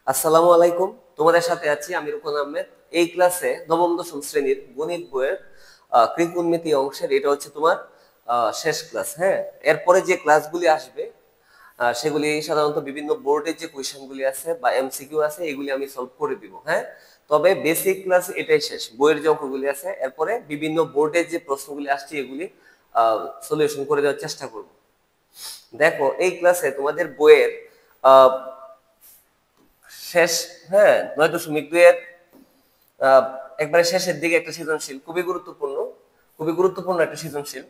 আসসালামু আলাইকুম। তোমাদের সাথে আছি আমি রুকন আহমেদ। এই ক্লাসে নবম দশম শ্রেণীর গণিত বইয়ের ত্রিকোণমিতি অংশের এটা হচ্ছে তোমার শেষ ক্লাস। হ্যাঁ, এরপরে যে ক্লাসগুলি আসবে সেগুলি সাধারণত বিভিন্ন বোর্ডের যে কোয়েশ্চেনগুলি আছে বা এমসিকিউ আছে এগুলি আমি সলভ করে দিব। হ্যাঁ, তবে বেসিক ক্লাস এটাই শেষ, বইয়ের যে অঙ্কগুলি আছে এরপরে বিভিন্ন বোর্ডের যে প্রশ্নগুলি আসছে এগুলি সলিউশন করে দেওয়ার চেষ্টা করব। দেখো এই ক্লাসে তোমাদের বইয়ের আহ শেষ, হ্যাঁ, 9.2 এর একবারে শেষের দিকে একটা সৃজনশীল, খুবই গুরুত্বপূর্ণ একটা সৃজনশীল।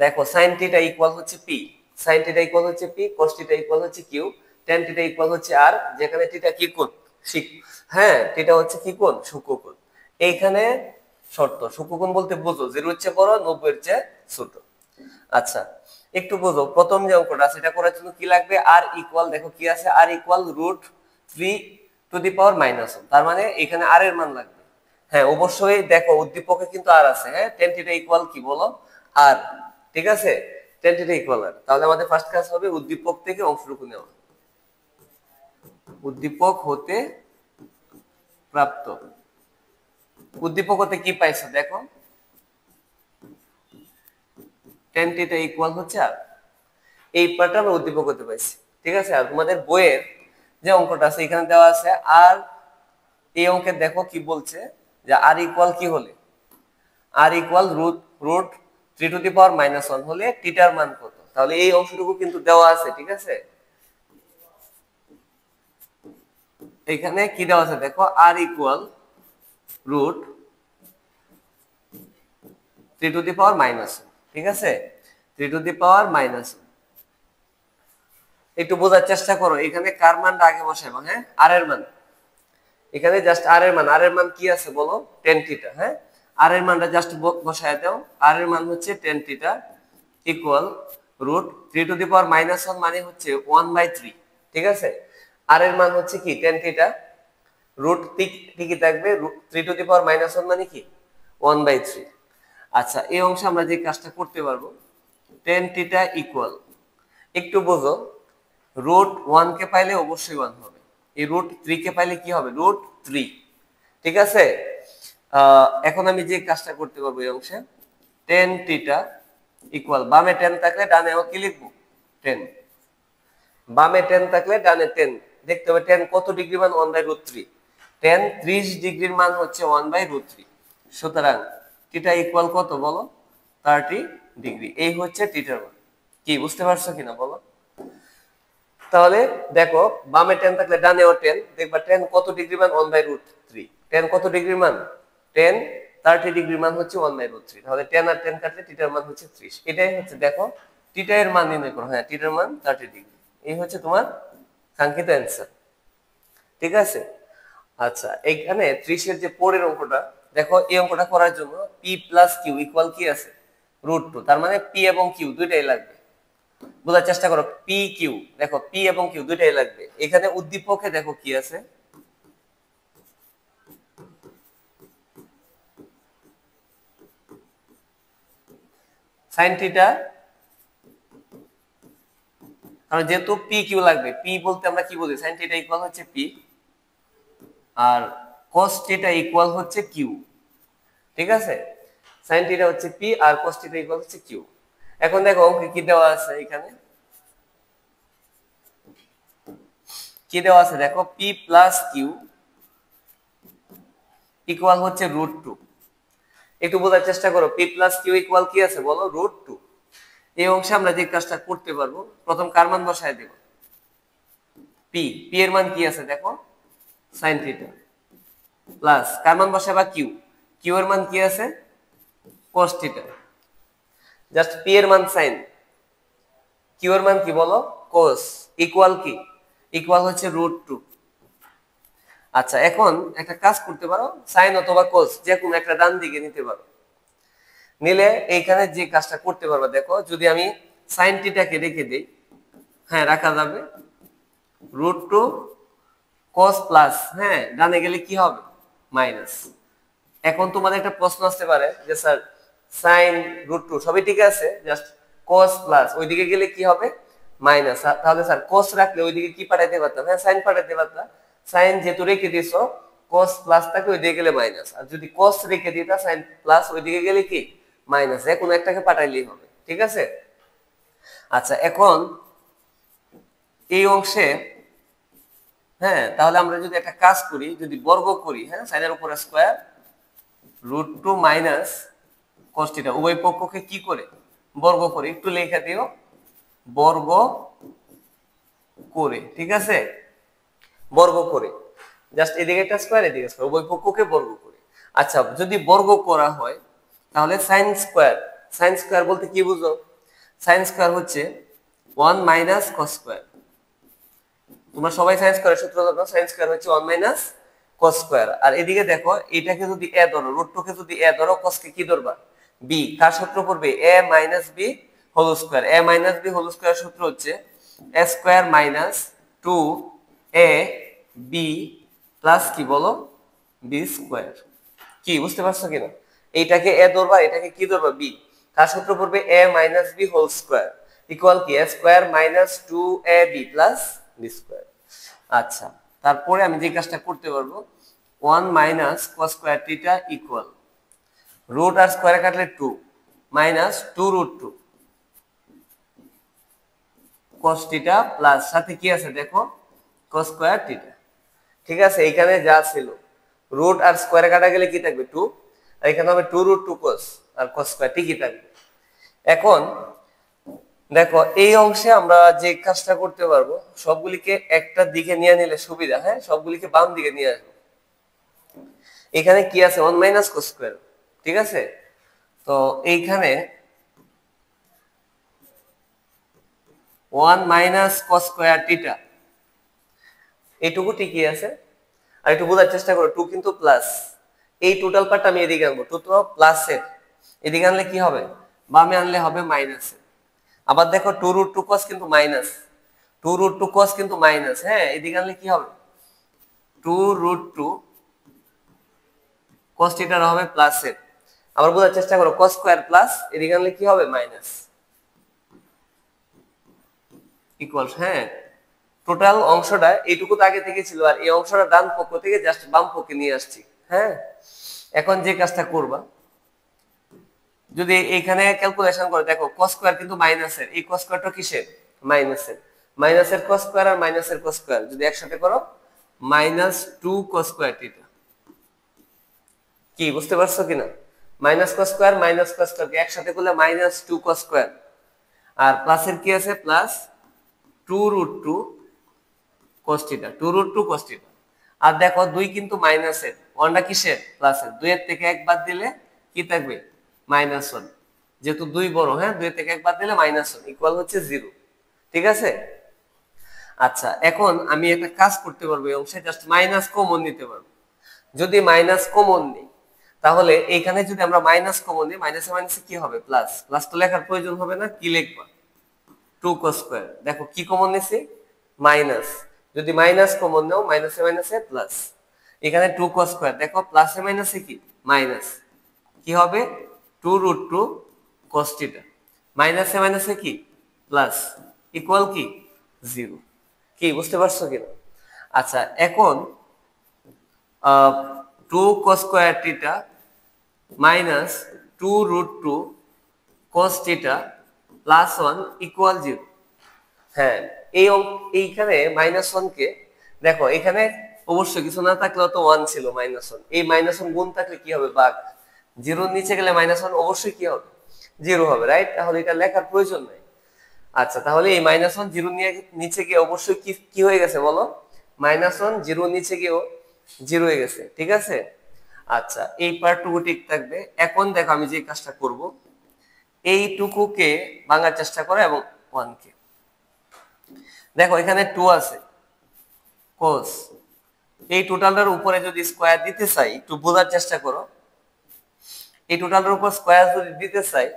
দেখো সাইন থিটা ইকুয়াল হচ্ছে পি, সাইন থিটা ইকুয়াল হচ্ছে পি, কস থিটা ইকুয়াল হচ্ছে কিউ, ট্যান থিটা ইকুয়াল হচ্ছে আর, যেখানে থিটা কি কোণ, হ্যাঁ থিটা হচ্ছে কি কোণ, সূক্ষ্মকোণ। এইখানে শর্ত, সূক্ষ্মকোণ বলতে বোঝো 0 এর চেয়ে বড়, 90 এর চেয়ে ছোট। আচ্ছা, একটু বোঝো, প্রথম যে অঙ্কটা সেটা করার জন্য কি লাগবে, আর ইকুয়াল, দেখো কি আছে, আর ইকুয়াল √3⁻1, তার মানে এখানে আর এর মান লাগবে। হ্যাঁ অবশ্যই, দেখো উদ্দীপকে কিন্তু আর আছে। হ্যাঁ, টেন থিটা ইকুয়াল কি বলো, আর, ঠিক আছে, টেন থিটা ইকুয়াল আর। তাহলে আমাদের ফার্স্ট কাজ হবে উদ্দীপক থেকে অংশটুকু নেওয়া, উদ্দীপক হতে প্রাপ্ত। উদ্দীপক হতে কি পাইছো, দেখো টেন থিটা ইকুয়াল হচ্ছে আর, এই পার্টটা আমরা উদ্দীপক হতে পাইছি। ঠিক আছে, আর তোমাদের বইয়ের যে অঙ্কটা আছে এখানে দেওয়া আছে আর, এই অঙ্কে দেখো কি বলছে যে আর ইকুয়াল কি হলে, আর ইকুয়াল √3⁻1 হলে থিটার মান কত। তাহলে এই অংশটুকু কিন্তু দেওয়া আছে। ঠিক আছে, এখানে কি দেওয়া আছে দেখো, আর ইকুয়াল √3⁻1, ঠিক আছে, 3⁻1। একটু বোঝার চেষ্টা করো, এখানে কার মানটা আগে বসাবো, হ্যাঁ আর এর মান, এখানে জাস্ট আর এর মান, আর এর মান কি আছে বলো, টেন থিটা। হ্যাঁ, আর এর মানটা জাস্ট বসায় দাও, আর এর মান হচ্ছে টেন থিটা ইকুয়াল √3⁻1 মানে হচ্ছে 1/3। ঠিক আছে, আর এর মান হচ্ছে কি টেন থিটা, রুট ঠিকই থাকবে, √3⁻1 মানে কি 1/3। আচ্ছা, এই অংশে আমরা যে কাজটা করতে পারবো, টেন থিটা ইকুয়াল, একটু বোঝো, √1 কে পাইলে অবশ্যই 1 হবে, এই √3 কে পাইলে কি হবে, √3। ঠিক আছে, এখন আমি যে কাজটা করতে পারবো এই অংশে, টেন থিটা ইকুয়াল, বামে 10 থাকলে ডানেও কি লিখবো 10, বামে 10 থাকলে ডানে 10, দেখতে হবে 10 কত ডিগ্রি মান, 1/√3, 10 30 ডিগ্রির মান হচ্ছে 1/√3। সুতরাং থিটা ইকুয়াল কত বলো, 30 ডিগ্রি। এই হচ্ছে থিটার মান। কি বুঝতে পারছো কিনা বলো। তাহলে দেখো বামে 10 থাকলে ডানেও 10, দেখবা 10 কত ডিগ্রি মান, 1/√3, 10 কত ডিগ্রি মান, 10 30 ডিগ্রি মান হচ্ছে 1/√3। তাহলে 10 আর 10 কাটলে থিটার মান হচ্ছে 30। এটাই হচ্ছে, দেখো থিটা এর মান নির্ণয় করো, হ্যাঁ থিটার মান 30 ডিগ্রি। এই হচ্ছে তোমার কাঙ্ক্ষিত অ্যান্সার। ঠিক আছে, আচ্ছা এইখানে 30 এর যে পরের অঙ্কটা, দেখো এই অঙ্কটা করার জন্য p + q ইকুয়াল কি আছে, √2, তার মানে p এবং q দুইটাই লাগবে। বোঝার চেষ্টা করো, পি কিউ, দেখো পি এবং কিউ দুইটাই লাগবে। এখানে উদ্দীপকে দেখো কি আছে, সাইন থিটা, কারণ যেহেতু পি কিউ লাগবে, পি বলতে আমরা কি বলি, সাইন থিটা ইকুয়াল হচ্ছে পি, আর কস থিটা ইকুয়াল হচ্ছে কিউ। ঠিক আছে, সাইন থিটা হচ্ছে P R cos theta equal হচ্ছে কিউ। এখন দেখো অঙ্কে কি দেওয়া আছে, এখানে কি দেওয়া আছে দেখো, পি প্লাস কিউ ইকুয়াল হচ্ছে √2। একটু বোঝার চেষ্টা করো, পি প্লাস কিউ ইকুয়াল কি আছে বলো, √2। এই অংশে আমরা যে কাজটা করতে পারবো, প্রথম কার মান বসায় দেব, পি, পি এর মান কি আছে দেখো সাইন থিটা, প্লাস কার মান বসাবা কিউ, কিউ এর মান কি আছে কস থিটা, জাস্ট পি এর মান সাইন, কিউ এর মান কি বলো কোস, ইকুয়াল কি, ইকুয়াল হচ্ছে √2। আচ্ছা, এখন একটা কাজ করতে পারো, সাইন অথবা কোস যে কোনো একটা ডান দিকে নিতে পারো, নিলে এইখানে যে কাজটা করতে পারবা, দেখো যদি আমি সাইন থিটাকে রেখে দেই, হ্যাঁ রাখা যাবে, √2 cos প্লাস, হ্যাঁ ডানে গেলে কি হবে মাইনাস। এখন তোমাদের একটা প্রশ্ন আসতে পারে যে স্যার সাইন √2 সবই ঠিক আছে, জাস্ট cos প্লাস ওইদিকে গেলে কি হবে মাইনাস, তাহলে স্যার cos রাখলে ওইদিকে কি পাঠাইতে পারতাম, হ্যাঁ সাইন পাঠাইতে পারতাম। সাইন যেহেতু রেখে দিছো cos প্লাস থাকে ওইদিকে গেলে মাইনাস, আর যদি cos রেখে দিতা সাইন প্লাস ওইদিকে গেলে কি মাইনাস, যে কোনো একটাকে পাঠাইলেই হবে, ঠিক আছে। আচ্ছা এখন এই অংশে হ্যাঁ তাহলে আমরা যদি একটা কাজ করি, যদি বর্গ করি, হ্যাঁ সাইনের উপরে স্কয়ার √2 মাইনাস cos থিটা, উভয় পক্ষকে কি করে বর্গ করে, একটু লেখা দিও বর্গ করে, ঠিক আছে, বর্গ করে, জাস্ট এদিকে একটা স্কয়ার এদিকে স্কয়ার, উভয় পক্ষকে বর্গ করে। আচ্ছা যদি বর্গ করা হয় তাহলে সাইন স্কয়ার বলতে কি বুঝো, সাইন স্কয়ার হচ্ছে 1 মাইনাস cos স্কয়ার, তোমরা সবাই সাইন স্কয়ারের সূত্র জানো, সাইন স্কয়ার হচ্ছে 1 মাইনাস cos স্কয়ার। আর এদিকে দেখো এটাকে যদি a ধরো, √2 কে যদি a ধরো, cos কে কি ধরবা b, কার সূত্র পড়বে a minus b whole square, a minus b whole square সূত্র হচ্ছে a square minus 2a b plus কি বলো b স্কয়ার। কি বুঝতে পারছো কিনা, এইটাকে a ধরবা, এটাকে কি ধরবা b, কার সূত্র পড়বে a minus b whole square equal কি a square minus 2ab plus b square. আচ্ছা তারপরে আমি যে কাজটা করতে পারবো 1 minus cos square theta equal root আর স্কয়ারে কাটলে 2 মাইনাস 2√2 cos থিটা প্লাস সাথে কি আছে দেখো cos স্কয়ার থিটা, ঠিক আছে। এখানে যা ছিল রুট আর স্কয়ারে কাটা গেলে কি থাকবে 2, আর এখানে হবে 2√2 cos আর cos স্কয়ার ঠিকই থাকবে। এখন দেখো এই অংশে আমরা যে কাজটা করতে পারবো, সবগুলিকে একটা দিকে নিয়ে নিলে সুবিধা, হ্যাঁ সবগুলিকে বাম দিকে নিয়ে আসবো। এখানে কি আছে 1 মাইনাস cos স্কয়ার, ঠিক আছে, তো এইখানে 1 মাইনাস cos স্কয়ার থিটা এইটুকু ঠিকই আছে। আর একটু বোঝার চেষ্টা করো 2 কিন্তু প্লাস, এই টোটাল পার্ট আমি এদিকে আনবো, 2 তো প্লাসের, এদিকে আনলে কি হবে বামে আনলে হবে মাইনাসের। আবার দেখো 2√2 cos কিন্তু মাইনাস, 2√2 cos কিন্তু মাইনাস, হ্যাঁ এদিকে আনলে কি হবে 2√2 cos থিটা হবে প্লাসের। আবার বোঝার চেষ্টা করো cos স্কয়ার প্লাস, এদিকে আনলে কি হবে মাইনাস ইকুয়াল, হ্যাঁ টোটাল অংশটা এইটুকু তো আগে থেকে ছিল, আর এই অংশটা ডান পক্ষ থেকে জাস্ট বাম পক্ষে নিয়ে আসছি। হ্যাঁ এখন যে কাজটা করবা, যদি এখানে ক্যালকুলেশন করে দেখো cos স্কয়ার কিন্তু মাইনাসের, এই cos স্কয়ারটা কিসের মাইনাসের, মাইনাসের cos স্কয়ার আর মাইনাসের cos স্কয়ার যদি একসাথে করো মাইনাস 2 cos স্কয়ার থিটা। কি বুঝতে পারছো কিনা, minus cos square minus cos square কে একসাথে করলে মাইনাস 2 cos স্কয়ার, আর প্লাসের কি আছে plus 2√2 cos theta, 2√2 cos theta. আর দেখো 2 কিন্তু মাইনাসের, 1টা কিসের প্লাসের, 2 এর থেকে 1 বাদ দিলে কি থাকবে -1, যেহেতু 2 বড়, হ্যাঁ 2 এর থেকে 1 বাদ দিলে -1 ইকুয়াল হচ্ছে 0, ঠিক আছে। আচ্ছা এখন আমি একটা কাজ করতে পারবো, এই অংশে জাস্ট মাইনাস কমন নিতে পারবো। যদি মাইনাস কমন নিই তাহলে এইখানে যদি আমরা মাইনাস কমন নিই, মাইনাসে মাইনাসে কি হবে প্লাস, প্লাস তো লেখার প্রয়োজন হবে না, কি লিখবা 2 cos স্কয়ার। দেখো কি কমন নিছি মাইনাস, যদি মাইনাস কমন নাও মাইনাসে মাইনাসে প্লাস, এখানে 2 cos স্কয়ার, দেখো প্লাসে মাইনাসে কি মাইনাস, কি হবে 2√2 cos থিটা, মাইনাসে মাইনাসে কি প্লাস ইকুয়াল কি 0। কি বুঝতে পারছো কিনা। আচ্ছা এখন 2 cos square theta minus 2√2 cos theta plus 1 equal 0। হ্যাঁ এইখানে -1 কে দেখো, এখানে অবশ্য কিছু না থাকলেও তো 1 ছিল, -1, এই -1 গুণ থাকলে কি হবে ভাগ, 0 নিচে গেলে -1 অবশ্যই কি হবে 0 হবে, রাইট, তাহলে এটা লেখার প্রয়োজন নাই। আচ্ছা তাহলে এই -1 0 নিচে গিয়ে অবশ্যই কি হয়ে গেছে বলো, -1 0 নিচে গিয়েও 0 হয়ে গেছে, ঠিক আছে। আচ্ছা এই পার্টটুকু ঠিক থাকবে। এখন দেখো আমি যে কাজটা করব, এইটুকুকে ভাঙার চেষ্টা করো এবং 1 কে দেখো, এখানে 2 আছে cos, এই টোটালটার উপরে যদি স্কয়ার দিতে চাই, একটু বোঝার চেষ্টা করো, এই টোটালটার উপর স্কয়ার যদি দিতে চাই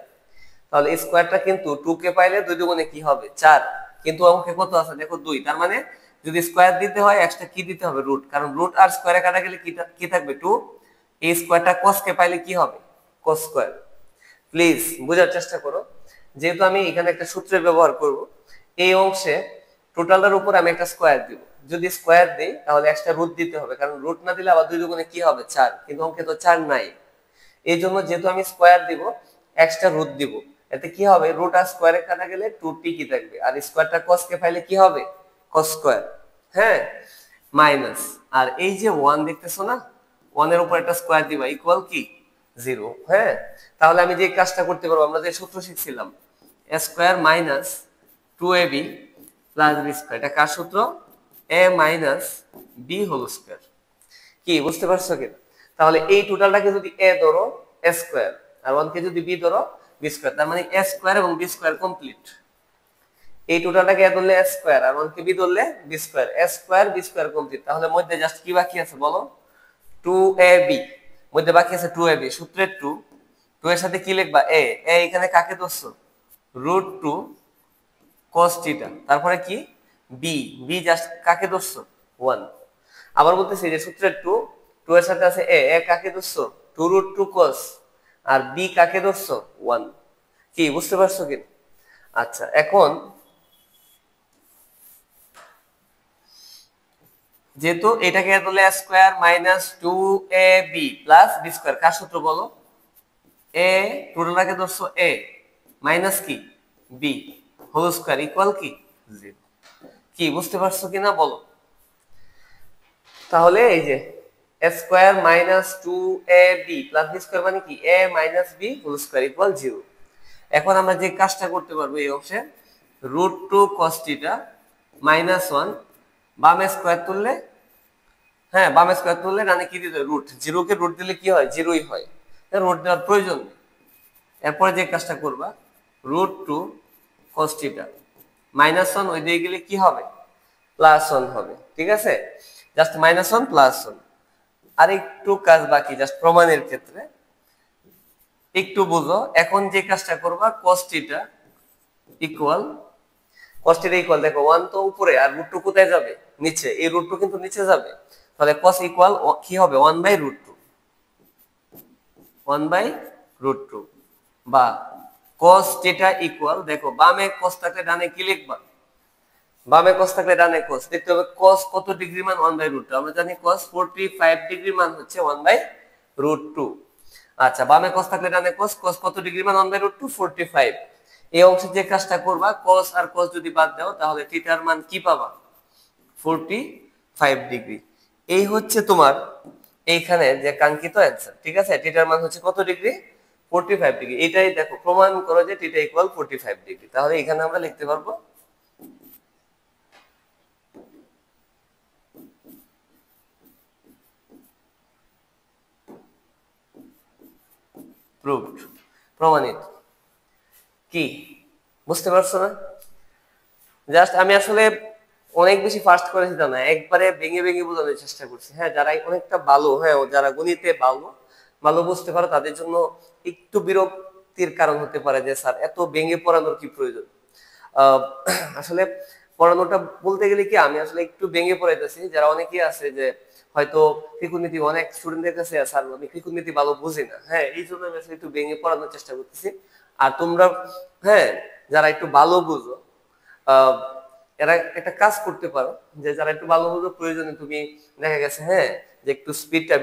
তাহলে স্কয়ারটা কিন্তু 2 কে পাইলে 2 দুগুণে কি হবে 4, কিন্তু অঙ্কে কত আছে দেখো 2, তার মানে যদি স্কয়ার দিতে হয় এক্সট্রা কি দিতে হবে রুট, কারণ রুট আর স্কয়ারে কাটা গেলে কি থাকবে 2, এই স্কয়ারটা cos কে পাইলে কি হবে cos স্কয়ার। প্লিজ বোঝার চেষ্টা করো, যেহেতু আমি এখানে একটা সূত্রের ব্যবহার করব, এই অংশে টোটালটার উপর আমি একটা স্কয়ার দিব, যদি স্কোয়ার দেই তাহলে এক্সট্রা রুট দিতে হবে, কারণ রুট না দিলে আবার 2 দুগুণে কি হবে 4, কিন্তু অঙ্কে তো 4 নাই। এই জন্য যেহেতু আমি স্কোয়ার দিব এক্সট্রা রুট দিব, এতে কি হবে রুট আর স্কোয়ারে কাটা গেলে 2 টিকি থাকবে, আর স্কোয়ারটা cos কে পাইলে কি হবে cos স্কোয়ার। হ্যাঁ, মাইনাস, আর এই যে 1 দেখতেছো না, 1 এর উপর একটা স্কোয়ার দিবা ইকুয়াল কি 0। হ্যাঁ, তাহলে আমি যে কাজটা করতে পারবো, আমরা যে সূত্র শিখছিলাম a square minus 2ab plus b square, এটা কার সূত্র a minus b whole square. কি বুঝতে পারছো কি? তাহলে এই টোটালটাকে যদি a ধরো a স্কোয়ার, আর 1 কে যদি b ধরো b স্কোয়ার, তার মানে a স্কোয়ার এবং b স্কোয়ার কমপ্লিট। এই টোটালটাকে a ধরলে a স্কোয়ার আর 1 কে b ধরলে b square, a square b square complete. তাহলে মধ্যে জাস্ট কি বাকি আছে বলো 2ab, মধ্যে বাকি আছে 2ab, সূত্রের 2 এর সাথে কি লিখবা a, এখানে কাকে ধরছো √2 cos থিটা, তারপরে কি b জাস্ট কাকে ধরছো 1। আবার বলতেছি যে সূত্রের 2 এর সাথে আছে a কাকে ধরছো 2√2 cos, আর b কাকে ধরছো 1। কি বুঝতে পারছো কি? আচ্ছা, এখন যেহেতু এটাকে ধরলে a square minus 2ab plus b square, কার সূত্র বলো a টোটালটাকে ধরছো a মাইনাস কি b হোল স্কয়ার ইকুয়াল কি 0। কি বুঝতে পারছো কিনা বলো? তাহলে এই যে a square minus 2ab plus b square মানে কি a minus b whole square equal 0। এখন আমরা যে কাজটা করতে পারবো এই অংশে √2 cos থিটা মাইনাস 1, বামে স্কয়ার তুললে, হ্যাঁ বামে স্কয়ার তুললে ডানে কি দিতে রুট, 0 কে রুট দিলে কি হয় 0ই হয়, রুট দেওয়ার প্রয়োজন নেই। এরপরে যে কাজটা করবা √2 cos থিটা মাইনাস 1 ওই দিকে গেলে কি হবে প্লাস 1 হবে, ঠিক আছে, জাস্ট মাইনাস 1 প্লাস 1। আর একটু কাজ বাকি জাস্ট প্রমাণের ক্ষেত্রে, একটু বুঝো। এখন যে কাজটা করবা cos থিটা ইকুয়াল দেখো 1 তো উপরে আর √2 কোথায় যাবে নিচে, এই √2 কিন্তু নিচে যাবে, তাহলে cos ইকুয়াল কি হবে 1/√2 বা cos থিটা ইকুয়াল, দেখো বামে cos থাকলে ডানে কি লিখবা, বামে cos থাকলে ডানে cos, দেখতে হবে cos কত ডিগ্রি মান 1/√2, আমরা জানি cos 45 ডিগ্রি মান হচ্ছে 1/√2। আচ্ছা, বামে cos থাকলে ডানে cos কত ডিগ্রি মান 1/√2 45। এই অংশে যে কাজটা করবা cos আর cos যদি বাদ দাও তাহলে থিটার মান কি পাবা 45 ডিগ্রি। এই হচ্ছে তোমার এইখানে যে কাঙ্ক্ষিত অ্যানসার, ঠিক আছে, থিটার মান হচ্ছে কত ডিগ্রি 45 ডিগ্রি। এটাই দেখো প্রমাণ করো যে থিটা ইকুয়াল 45 ডিগ্রি, তাহলে এখানে আমরা লিখতে পারবো প্রুভড, প্রমাণিত। কি বুঝতে পারছো না? জাস্ট আমি আসলে অনেক বেশি ফাস্ট করেছি তা না, একবারে ভেঙে ভেঙে বোঝানোর চেষ্টা করছি। হ্যাঁ, যারা অনেকটা ভালো, হ্যাঁ যারা গণিতে ভালো বুঝতে পারো তাদের জন্য একটু বিরক্তির কারণ হতে পারে যে স্যার এত ভেঙে পড়ানোর কি প্রয়োজন। আসলে পড়ানোটা বলতে গেলে কি আমি আসলে একটু ভেঙে পড়াইতেছি, যারা অনেকেই আছে যে হয়তো ত্রিকোণমিতি অনেক স্টুডেন্টদের কাছে স্যার আমি ত্রিকোণমিতি ভালো বুঝি না, হ্যাঁ এই জন্য আমি আসলে একটু ভেঙে পড়ানোর চেষ্টা করতেছি। আর তোমরা হ্যাঁ যারা একটু ভালো বুঝো এরা একটা কাজ করতে পারো, যে যারা একটু ভালো বুঝো প্রয়োজনে তুমি দেখা গেছে হ্যাঁ যে একটু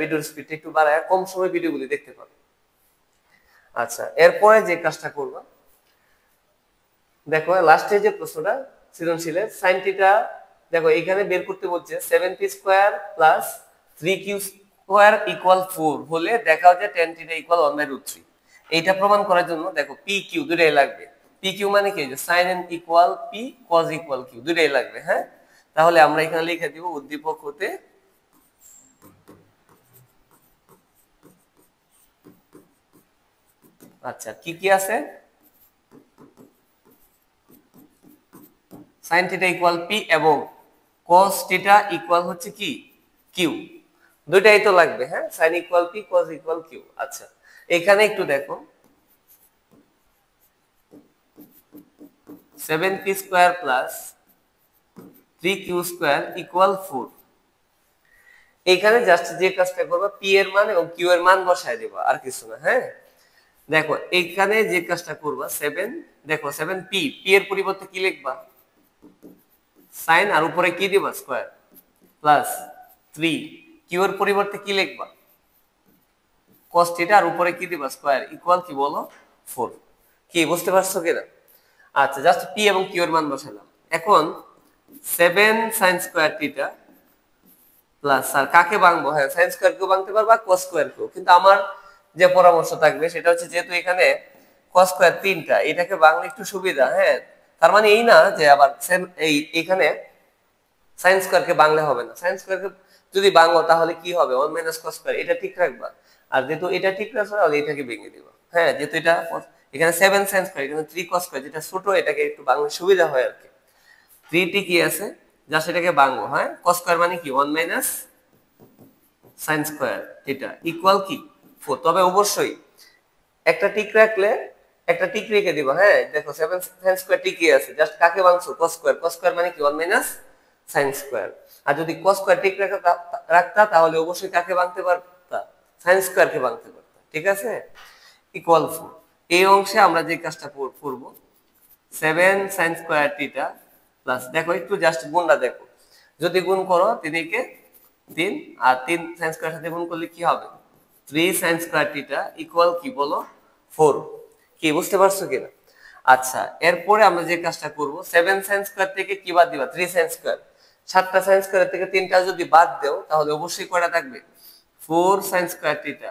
ভিডিওর স্পিডটা একটু বাড়ায় কম সময় ভিডিওগুলি দেখতে পারো। আচ্ছা, এরপরে যে কাজটা করবা দেখো লাস্টে যে প্রশ্নটা সৃজনশীলের sin থিটা, দেখো এখানে বের করতে বলছে 7p square plus 3q square equal 4 হলে দেখাও যে tan থিটা ইকুয়াল 1/√3। এইটা প্রমাণ করার জন্য দেখো pq দুটোই লাগবে, pq মানে কি যে sin n equal p cos equal q দুটোই লাগবে। হ্যাঁ, তাহলে আমরা এখানে লিখে দিব উদ্দীপক হতে আচ্ছা কি কি আছে sin থিটা ইকুয়াল p এবং cos থিটা ইকুয়াল হচ্ছে কি q, দুইটাই তো লাগবে। হ্যাঁ, sin equal p cos equal q। আচ্ছা, এখানে একটু দেখো 7p square plus 3q square equal 4। এখানে জাস্ট যে কাজটা করবা p এর মান এবং q এর মান বসায় দিবা, আর কিছু না। হ্যাঁ, দেখো এখানে যে কাজটা করবা 7, দেখো 7p, p এর পরিবর্তে কি লিখবা sin আর উপরে কি দিবা স্কয়ার, প্লাস 3 কিউ এর পরিবর্তে কি লিখবা cos থিটা আর উপরে কি দিবা স্কয়ার ইকুয়াল কি বলো 4 কি বুঝতে পারছো কিনা আচ্ছা জাস্ট পি এবং কিউ এর মান বসালাম এখন 7 sin স্কয়ার থিটা প্লাস আর কাকে ভাঙবো হ্যাঁ sin স্কয়ার কেও ভাঙতে পারবা cos স্কয়ার কেও কিন্তু আমার যে পরামর্শ থাকবে সেটা হচ্ছে যেহেতু এখানে cos স্কয়ার 3টা এটাকে ভাঙলে একটু সুবিধা হ্যাঁ তার মানে এই না যে আবার সেম এখানে sin স্কয়ার কে ভাঙলে হবে না sin স্কয়ার কে যদি ভাঙো তাহলে কি হবে 1 cos স্কয়ার এটা ঠিক রাখবা আর যেহেতু এটা ঠিক রাখছো তাহলে এটাকে ভেঙে দিবা হ্যাঁ যেহেতু এটা এখানে 7 sin স্কয়ার এখানে 3 cos স্কয়ার যেটা ছোট এটাকে একটু ভাঙলে সুবিধা হয় আর কি 3 টি কি আছে যা সেটাকে ভাঙবো হ্যাঁ cos স্কয়ার মানে কি 1 sin স্কয়ার থিটা ইকুয়াল কি 4 তবে অবশ্যই একটা টিক রাখলে একটা টিক রেখে দিবা হ্যাঁ দেখো 7 sin স্কয়ার টিকই আছে জাস্ট কাকে ভাঙছো cos স্কয়ার মানে কি 1 sin স্কয়ার আর যদি cos স্কয়ার ঠিক রাখতা তাহলে অবশ্যই কাকে ভাঙতে পারতা sin স্কয়ার কে ভাঙতে পারতা ঠিক আছে ইকুয়াল 4 এই অংশে আমরা যে কাজটা করব 7 sin স্কয়ার থিটা প্লাস দেখো একটু জাস্ট গুণটা দেখো যদি গুণ করো 3 কে 3 আর 3 sin স্কয়ার সাথে গুণ করলে কি হবে 3 sin স্কয়ার থিটা ইকুয়াল কি বলো 4 কি বুঝতে পারছো কিনা আচ্ছা এরপরে আমরা যে কাজটা করব 7 sin স্কয়ার থেকে কি বাদ দিবা 3 sin স্কয়ার 7টা sin স্কয়ার থেকে 3টা যদি বাদ দাও তাহলে অবশ্যই কয়টা থাকবে 4 sin স্কয়ার থিটা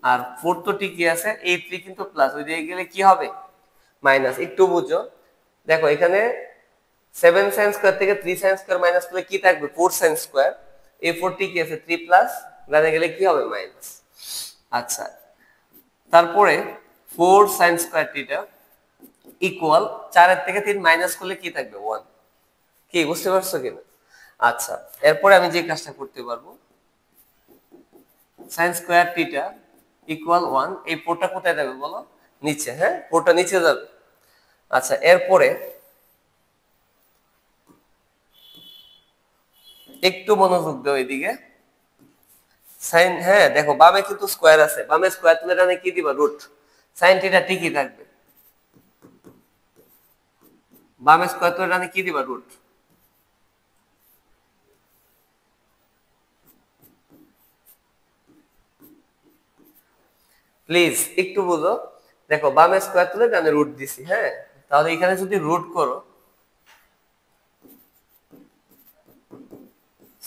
আর 4 তো ঠিকই আছে এই 3 কিন্তু প্লাস ওই দিকে গেলে কি হবে মাইনাস একটু বুঝো দেখো এখানে 7 sin স্কয়ার থেকে 3 sin স্কয়ার মাইনাস করলে কি থাকবে 4 sin স্কয়ার এই 4 টি কি আছে 3 প্লাস ডানে গেলে কি হবে মাইনাস আচ্ছা তারপরে 4 sin স্কয়ার থিটা ইকুয়াল 4 এর থেকে 3 মাইনাস করলে কি থাকবে 1 কি বুঝতে পারছো কিনা আচ্ছা এরপরে আমি যে কাজটা করতে পারবো sin স্কয়ার থিটা ইকুয়াল 1 এই 4টা কোথায় যাবে বলো নিচে হ্যাঁ 4টা নিচে যাবে আচ্ছা এরপরে একটু মনোযোগ দাও এদিকে sin হ্যাঁ দেখো বামে কিন্তু স্কয়ার আছে বামে স্কয়ার তুলে ডানে কি দিবা রুট sin থিটা ঠিকই থাকবে বামে স্কয়ার তুলে ডানে কি দিবা রুট প্লিজ একটু বুঝো দেখো বামে স্কয়ার তুলে ডানে রুট দিছি হ্যাঁ তাহলে এখানে যদি রুট করো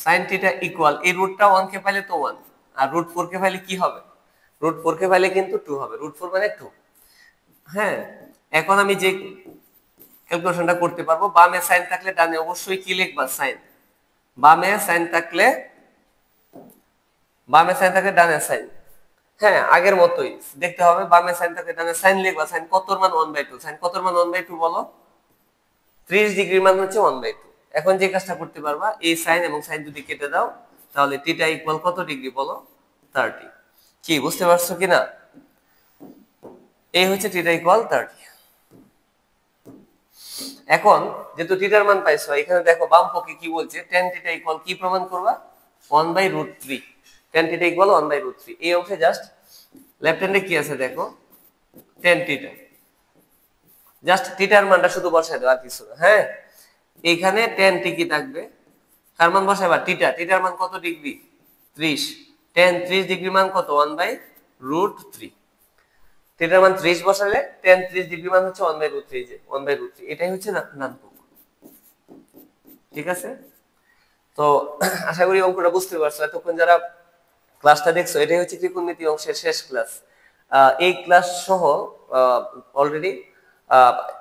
sin থিটা ইকুয়াল এই রুটটা 1 কে পাইলে তো 1 আর রুট 4 কে পাইলে কি হবে রুট 4 কে পাইলে কিন্তু 2 হবে রুট 4 মানে 2 হ্যাঁ এখন আমি যে ক্যালকুলেশনটা করতে পারবো বামে sin থাকলে ডানে অবশ্যই কি লিখবা sin বামে sin থাকলে ডানে sin হ্যাঁ আগের মতই দেখতে হবে বামে sin থাকলে ডানে sin লিখবা sin কতর মান 1/2 sin কতর মান 1/2 বলো 30 ডিগ্রির মান হচ্ছে 1/2 এখন যে কাজটা করতে পারবা এই sin এবং sin যদি কেটে দাও তাহলে থিটা ইকুয়াল কত ডিগ্রি বলো 30 কি বুঝতে পারছো কিনা এই হচ্ছে থিটা ইকুয়াল 30 এখন যেহেতু থিটার মান পাইছো এখানে দেখো বাম পক্ষে কি বলছে tan থিটা ইকুয়াল কি প্রমাণ করবা 1/√3 tan থিটা ইকুয়াল 1/√3 এই অংশে জাস্ট লেফট হ্যান্ডে কি আছে দেখো tan থিটা জাস্ট থিটার মানটা শুধু বসায় দাও আর কিছু না হ্যাঁ এখানে tan কি থাকবে কার মান বসাইবা থিটার মান কত ডিগ্রি 30 tan 30 ডিগ্রি মান কত 1/√3 থিটার মান 30 বসালে tan 30 ডিগ্রি মান হচ্ছে 1/√3 যে 1/√3 এটাই হচ্ছে নানপুক ঠিক আছে তো আশা করি অঙ্কটা বুঝতে পারছো এতক্ষণ যারা ক্লাসটা দেখছো এটাই হচ্ছে ত্রিকোণমিতি অংশের শেষ ক্লাস এই ক্লাস সহ অলরেডি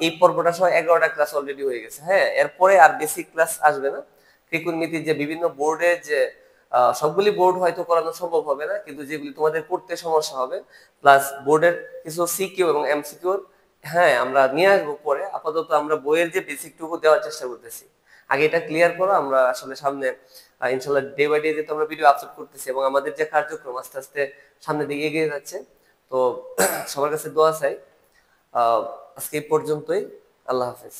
এই পর্বটা সহ 11টা ক্লাস অলরেডি হয়ে গেছে হ্যাঁ এরপরে আর বেসিক ক্লাস আসবে না ত্রিকোণমিতির যে বিভিন্ন বোর্ডে যে সবগুলি বোর্ড হয়তো করানো সম্ভব হবে না কিন্তু যেগুলি তোমাদের করতে সমস্যা হবে প্লাস বোর্ডের কিছু সিকিউ এবং এমসিকিউ হ্যাঁ আমরা নিয়ে আসবো পরে আপাতত আমরা বইয়ের যে বেসিকটুকু দেওয়ার চেষ্টা করতেছি আগে এটা ক্লিয়ার করো আমরা আসলে সামনে ইনশাআল্লাহ ডে বাই ডে যেহেতু আমরা ভিডিও আপলোড করতেছি এবং আমাদের যে কার্যক্রম আস্তে আস্তে সামনের দিকে এগিয়ে যাচ্ছে তো সবার কাছে দোয়া চাই আজকে এই পর্যন্তই আল্লাহ হাফেজ